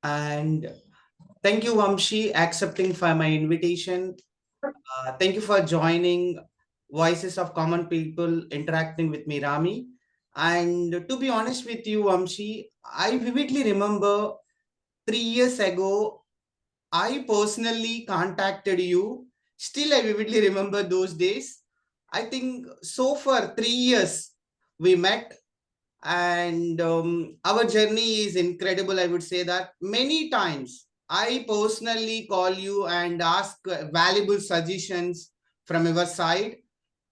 And thank you, Vamshi, accepting for my invitation. Thank you for joining Voices of Common People interacting with me, Rami. And to be honest with you, Vamshi, I vividly remember 3 years ago, I personally contacted you. Still, I vividly remember those days. I think so for 3 years we met, and our journey is incredible. I would say that many times I personally call you and ask valuable suggestions from your side.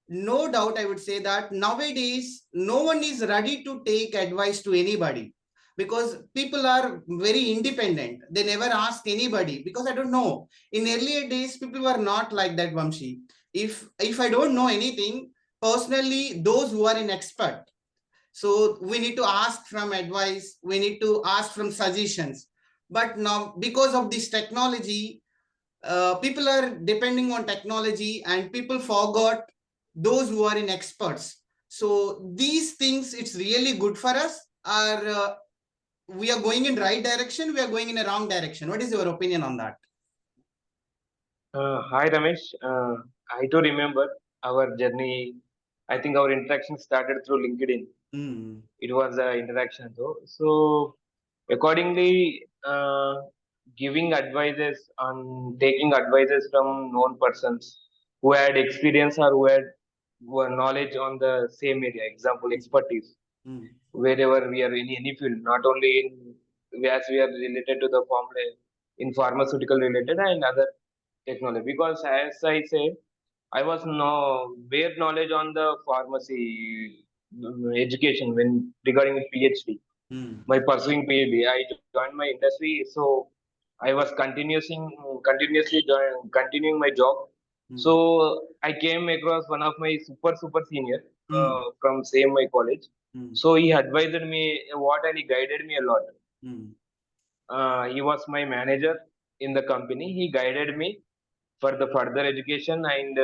No doubt, I would say that nowadays no one is ready to take advice to anybody, because people are very independent. They never ask anybody, because I don't know, in earlier days people were not like that, Vamshi. If I don't know anything, personally those who are in expert, so we need to ask from advice, we need to ask from suggestions. But now, because of this technology, people are depending on technology and people forgot those who are in experts. So these things, it's really good for us. Or we are going in right direction, we are going in a wrong direction. What is your opinion on that? Hi Ramesh, I too remember our journey. I think our interaction started through LinkedIn. Mm. It was an interaction though. So accordingly, giving advices on taking advices from known persons who had experience or who had knowledge on the same area. Example, expertise. Mm. Wherever we are in any field, not only in as we are related to the formula in pharmaceutical related and other technology. Because as I said, I was no bare knowledge on the pharmacy education when regarding PhD. Mm. My pursuing PhD, I joined my industry, so I was continuing my job. Mm. So I came across one of my super senior Mm. from same my college. Mm. So he advised me what and he guided me a lot. Mm. He was my manager in the company. He guided me for the further education, and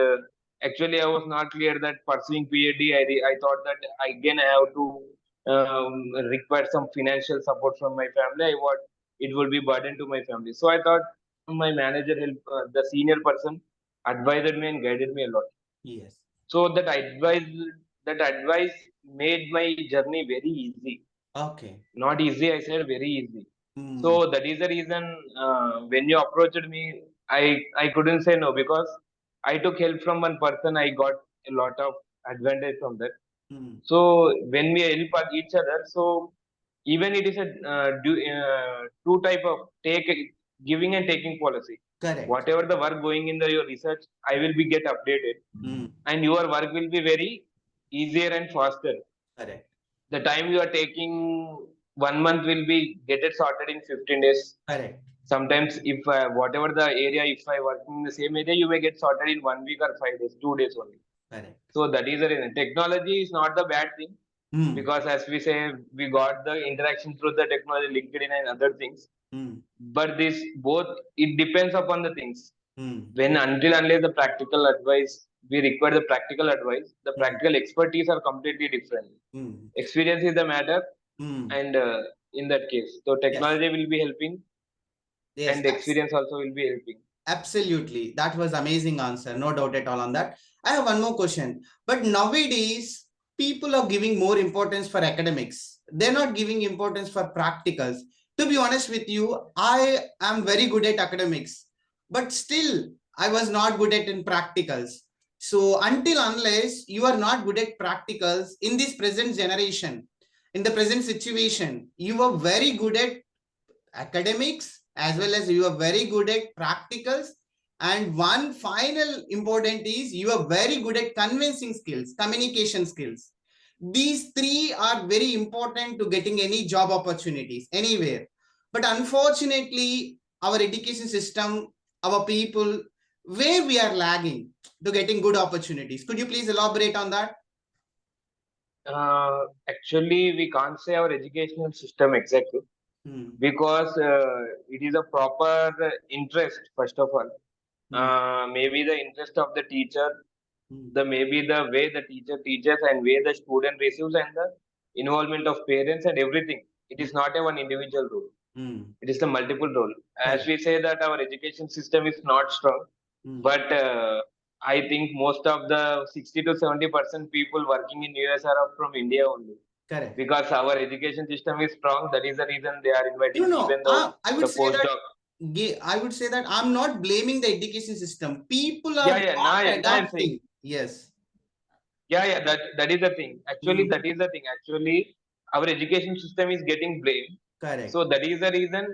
actually I was not clear that pursuing PhD. I thought that again I have to require some financial support from my family. I what it will be burden to my family. So I thought my manager help the senior person advised me and guided me a lot. Yes. So that advice made my journey very easy. Okay. Not easy, I said very easy. So Mm. that is the reason when you approached me, I couldn't say no, because I took help from one person. I got a lot of advantage from that. Mm. So when we help each other, so even it is a two type of take giving and taking policy. Correct. Whatever the work going in your research, I will be get updated, Mm. and your work will be very easier and faster. Correct. The time you are taking 1 month will be get it sorted in 15 days. Correct. Sometimes if whatever the area, if I working in the same area, you may get sorted in 1 week or 5 days, 2 days only. Correct. So that is the reason. Technology is not the bad thing, Mm. because as we say, we got the interaction through the technology, LinkedIn and other things. Mm. But this both, it depends upon the things. Mm. When until unless the practical advice, we require the practical advice, the Mm. practical expertise are completely different. Mm. Experience is the matter, Mm. and in that case, so Yes. technology will be helping, Yes. and experience also will be helping. Absolutely. That was amazing answer. No doubt at all on that. I have one more question. But nowadays, people are giving more importance for academics. They're not giving importance for practicals. To be honest with you, I am very good at academics, but still I was not good at in practicals. So until unless you are not good at practicals in this present generation, in the present situation, you are very good at academics as well as you are very good at practicals, and one final important is you are very good at convincing skills, communication skills. These three are very important to getting any job opportunities anywhere. But unfortunately, our education system, our people, where we are lagging to getting good opportunities. Could you please elaborate on that? Actually, we can't say our educational system exactly, Hmm. because it is a proper interest first of all. Hmm. Maybe the interest of the teacher, Hmm. the maybe the way the teacher teaches and way the student receives, and the involvement of parents and everything. It Hmm. is not a one individual rule. Mm. It is the multiple role. As Correct. we say that our education system is not strong, Mm. but I think most of the 60 to 70% people working in US are from India only, Correct. because our education system is strong. That is the reason they are No, inviting, no. even though I would the say that postdoc. I would say that I'm not blaming the education system. People are Yeah, yeah. not Now I'm saying. adapting. Yes. Yeah, yeah. That is the thing. Actually, Mm. that is the thing. Actually, our education system is getting blamed. Correct. So that is the reason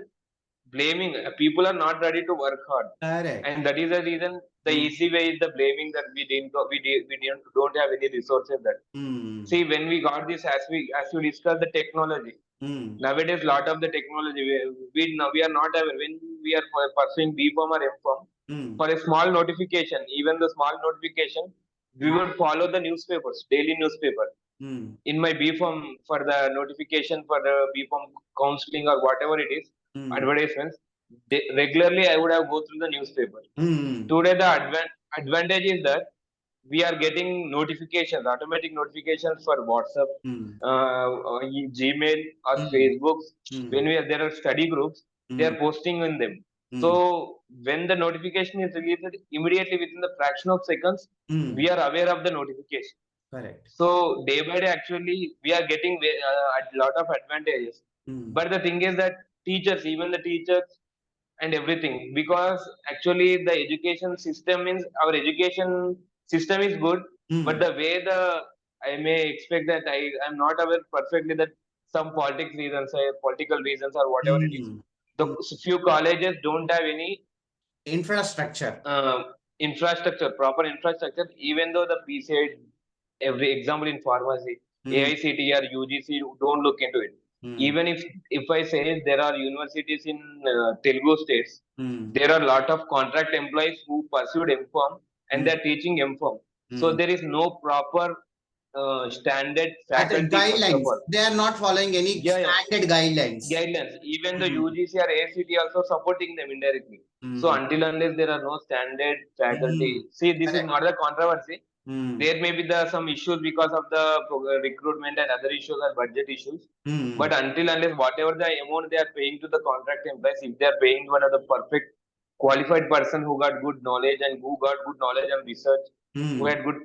blaming. People are not ready to work hard, Correct. and that is the reason the Mm. easy way is the blaming that we don't have any resources. That, Mm. see, when we got this, as we discussed the technology, Mm. nowadays lot of the technology we are not aware when we are pursuing B.Com or M.Com, Mm. for a small notification, even the small notification, we would follow the newspapers, daily newspaper. Mm. In my B.Com, for the notification for the B.Com counseling or whatever it is, Mm. advertisements, regularly I would have go through the newspaper. Mm. Today the advantage is that we are getting notifications, automatic notifications for WhatsApp, Mm. Gmail or Mm. Facebook. Mm. When there are study groups, they Mm. are posting in them. Mm. So when the notification is released, immediately within the fraction of seconds, we Mm. are aware of the notification. Correct. So day by day, actually, we are getting a lot of advantages. Mm. But the thing is that teachers, even the teachers and everything, because actually the education system means our education system is good, but Mm. the way the I may expect that I'm not aware perfectly that some politics reasons, political reasons or whatever it is. Mm. The Mm. few colleges don't have any Infrastructure. uh, infrastructure, proper infrastructure, even though the PCI, every example in pharmacy, Mm. AICT or UGC don't look into it. Mm. Even if I say there are universities in Telugu states, Mm. there are a lot of contract employees who pursued M.Com and Mm. they're teaching M.Com. So Mm. there is no proper standard At the faculty, first of guidelines, all. they are not following any Yeah, yeah, standard guidelines. guidelines. Even the Mm. UGC or ACT also supporting them indirectly. So Mm. until unless there are no standard Mm. faculty, see, this is Correct. not the controversy. Mm. There may be some issues because of the recruitment and other issues or budget issues. But Mm. until unless whatever the amount they are paying to the contract employees, if they are paying one of the perfect qualified person who got good knowledge and who got good knowledge and research, who Mm. had good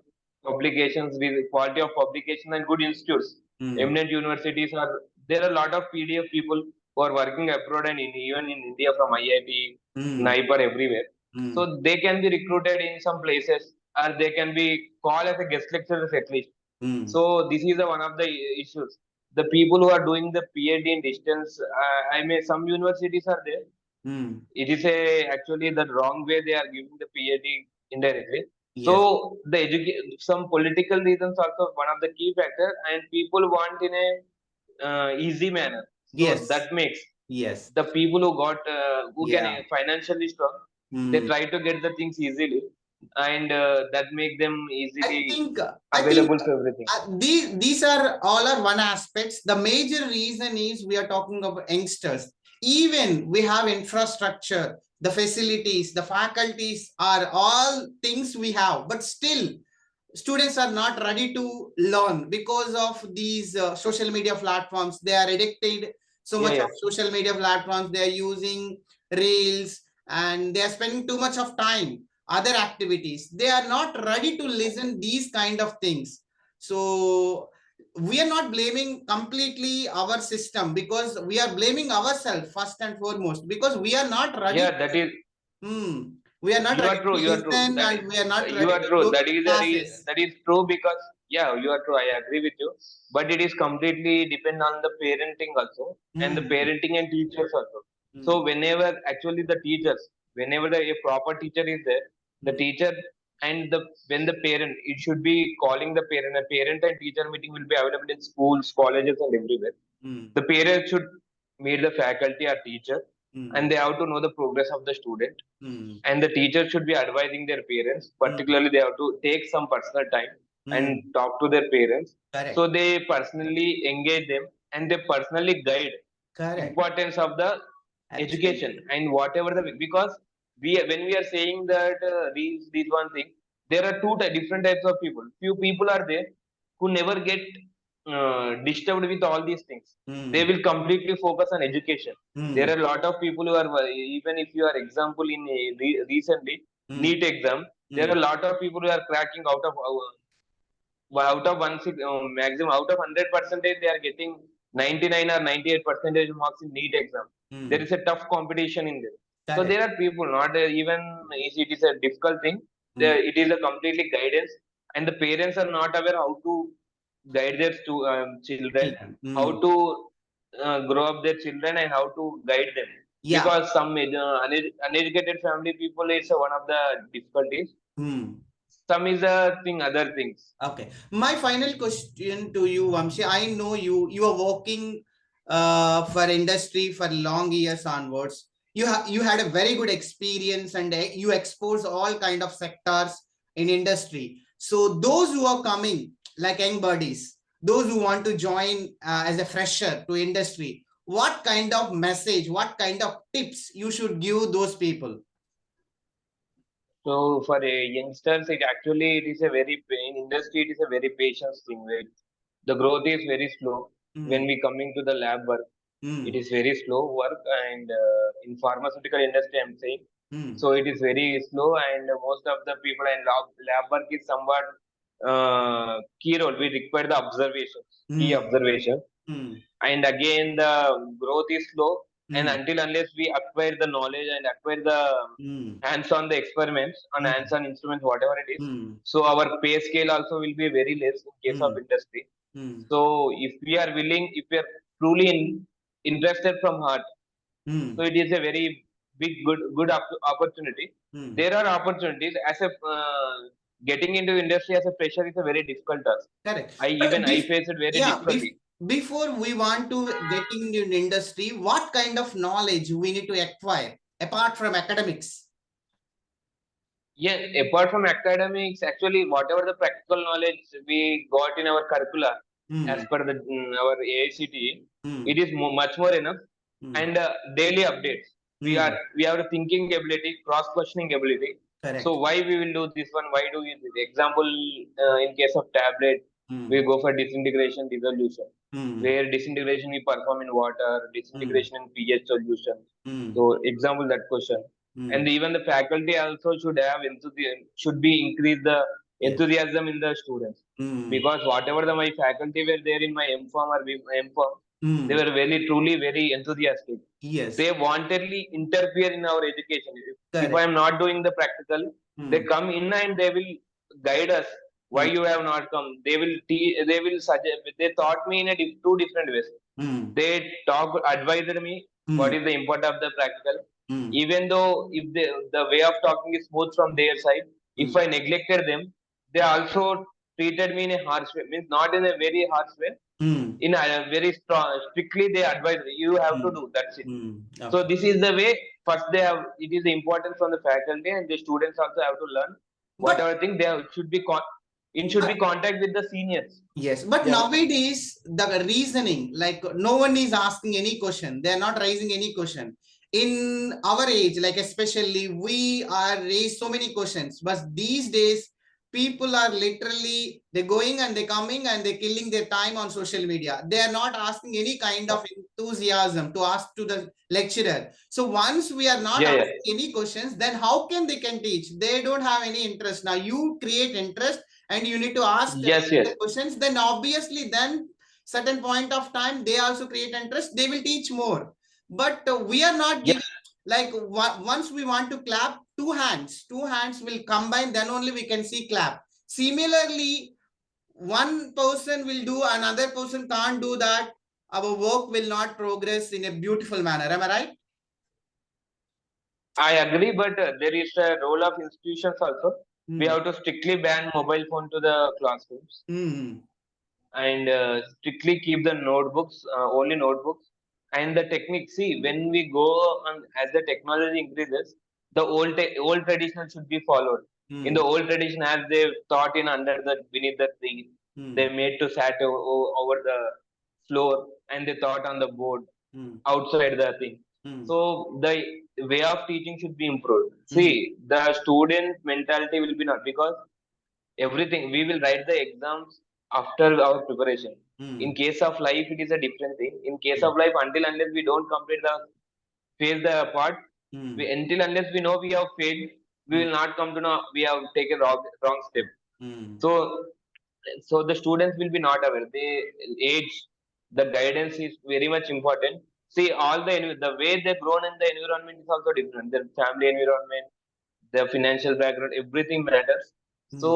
publications with quality of publication and good institutes, Mm. eminent universities are there are a lot of PDF people who are working abroad and even in India from IIT, Mm. NIPER everywhere. Mm. So they can be recruited in some places or they can be called as a guest lecturers at least. Mm. So this is one of the issues. The people who are doing the PhD in distance, I mean, some universities are there. Mm. It is a actually the wrong way they are giving the PhD indirectly. Yes. So the some political reasons also one of the key factor, and people want in a easy manner. So Yes. that makes Yes. the people who got who can Yeah. financially strong, they Mm. try to get the things easily, and that make them I easily think available for everything. these are all are one aspects. The major reason is we are talking about youngsters. Even we have infrastructure, the facilities, the faculties are all things we have, but still students are not ready to learn because of these social media platforms. They are addicted so Yeah, much of yeah, social media platforms. They are using reels and they are spending too much of time other activities. They are not ready to listen these kind of things. So we are not blaming completely our system, because we are blaming ourselves first and foremost, because we are not ready yeah. to, we are not You ready are to true. You are true. listen and we are not You ready are to true. go to classes. That is true because yeah, you are true. I agree with you. But it is completely depend on the parenting also and the Hmm. parenting and teachers also. So Hmm. whenever actually the teachers, whenever a proper teacher is there, the Hmm. teacher and the when the parent, it should be calling the parent. A parent and teacher meeting will be available in schools, colleges, and everywhere. Hmm. The parents should meet the faculty or teacher, Hmm. and they have to know the progress of the student, Hmm. and the teacher should be advising their parents. Hmm. Particularly they have to take some personal time and Hmm. talk to their parents, so Correct. they personally engage them and they personally guide Correct. importance of the education Absolutely. and whatever the, because we when we are saying that these one thing, there are different types of people. Few people are there who never get disturbed with all these things. They Hmm. will completely focus on education. There Hmm. are a lot of people who are, even if you are example in a recently Hmm. NEET exam, there are Hmm. a lot of people who are cracking out of maximum out of 100 percentage, they are getting 99 or 98 percentage marks in NEET exam. There Hmm. is a tough competition in there. So Correct. there are people, not even it is a difficult thing. Hmm. There it is a completely guidance, and the parents are not aware how to guide their children, Children. how Hmm. to grow up their children, and how to guide them. Yeah. Because some uneducated family people is one of the difficulties. Hmm. Some is a thing, other things. Okay. My final question to you, Vamshi. I know you are working for industry for long years onwards. You had a very good experience and you expose all kind of sectors in industry. So those who are coming like young buddies, those who want to join as a fresher to industry, what kind of message, what kind of tips you should give those people? So for a youngsters, it is a very in industry. It is a very patience thing. Right? The growth is very slow when Hmm. we coming to the lab work. It Hmm. is very slow work, and in pharmaceutical industry, I'm saying. Hmm. So it is very slow, and most of the people and lab work is somewhat key role. We require the observations, key Hmm. observation, Hmm. and again the growth is slow, and Hmm. until unless we acquire the knowledge and acquire the Hmm. hands on the experiments on hands Hmm. on instruments, whatever it is, Hmm. so our pay scale also will be very less in case of Hmm. industry. Hmm. So if we are willing, if we are truly interested from heart, so Hmm. it is a very big good opportunity. Hmm. There are opportunities as a getting into industry as a fresher is a very difficult task. Correct. I But even I faced it very yeah, difficulty. before we want to get into an industry, what kind of knowledge we need to acquire apart from academics? Yeah, apart from academics, actually, whatever the practical knowledge we got in our curricula, as Hmm. per the our AICT, Hmm. it is much more enough. Hmm. And daily updates. Hmm. We have a thinking ability, cross questioning ability. So Correct. why we will do this one? Why do we do this? Example, in case of tablet, we Hmm. go for disintegration dissolution, Hmm. where disintegration we perform in water, Hmm. disintegration in pH solution. Hmm. So example that question, and Hmm. even the faculty also should have should be increase the Yes. enthusiasm in the students, Hmm. because whatever my faculty were there in my M.Pharm or M.Pharm, they Hmm. were very truly very enthusiastic. Yes. They wantedly interfere in our education. If I Correct. am not doing the practical, they Hmm. come in and they will guide us. Why Hmm. you have not come? They will suggest. They taught me in two different ways. Hmm. They advised me what Hmm. is the importance of the practical. Hmm. Even though if the way of talking is smooth from their side, if Hmm. I neglected them, they also treated me in a harsh way. Means not in a very harsh way. Hmm. In a very strong, strictly they advise you have to Hmm. do. That's it. Hmm. So Okay. this is the way. First, they have it is the importance from the faculty, and the students also have to learn But whatever thing they have, should be in should be but contact with the seniors. yes, but Yeah. nowadays the reasoning, like no one is asking any question. They are not raising any question. In our age, like especially we are raised so many questions, but these days people are literally they're going and they're coming and they're killing their time on social media. They are not asking any kind of enthusiasm to ask to the lecturer. So once we are not Yeah, yeah. asking any questions, then how can they can teach? They don't have any interest. Now you create interest and you need to ask Yes, yes. the questions, then obviously then certain point of time they also create interest, they will teach more. But we are not Yeah. giving, like once we want to clap, two hands will combine, then only we can see clap. Similarly, one person will do, another person can't do that, our work will not progress in a beautiful manner. Am I right? I agree, but there is a role of institutions also. We Hmm. have to strictly ban mobile phone to the classrooms, Hmm. and strictly keep the notebooks, only notebooks, and the technique. See, when we go on as the technology increases, the old tradition should be followed. In Hmm. the old tradition, as they taught in under the beneath the tree, they Hmm. made to sat over the floor, and they taught on the board Hmm. outside the thing. Hmm. So the way of teaching should be improved. Hmm. See, the student mentality will be not, because everything we will write the exams after our preparation. In Mm. case of life, it is a different thing. In case Mm. of life, until unless we don't complete the face the part, Mm. until unless we know we have failed, we Mm. will not come to know we have taken wrong step. Mm. So the students will be not aware. They age, the guidance is very much important. See, the way they grown in the environment is also different. Their family environment, their financial background, everything matters. Mm. So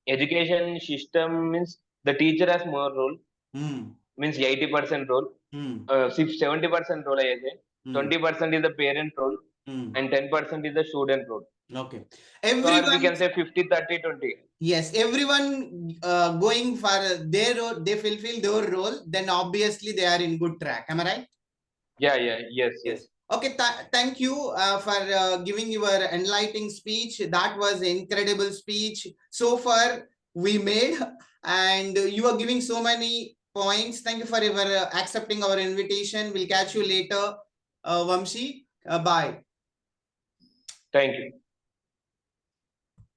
education system means the teacher has more role, Mm. means 80% role, Mm. 70% role I say, Mm. 20% is the parent role, Mm. and 10% is the student role. Okay. So or we Everyone, can say 50-30-20. yes, everyone going for their role, they fulfill their role, then obviously they are in good track. Am I right? Yeah, yeah, yes, yes. Yes. Okay. Thank you for giving your enlightening speech. That was an incredible speech. So far, we made, and you are giving so many points. Thank you for your accepting our invitation. We'll catch you later, Vamshi. Bye. Thank you.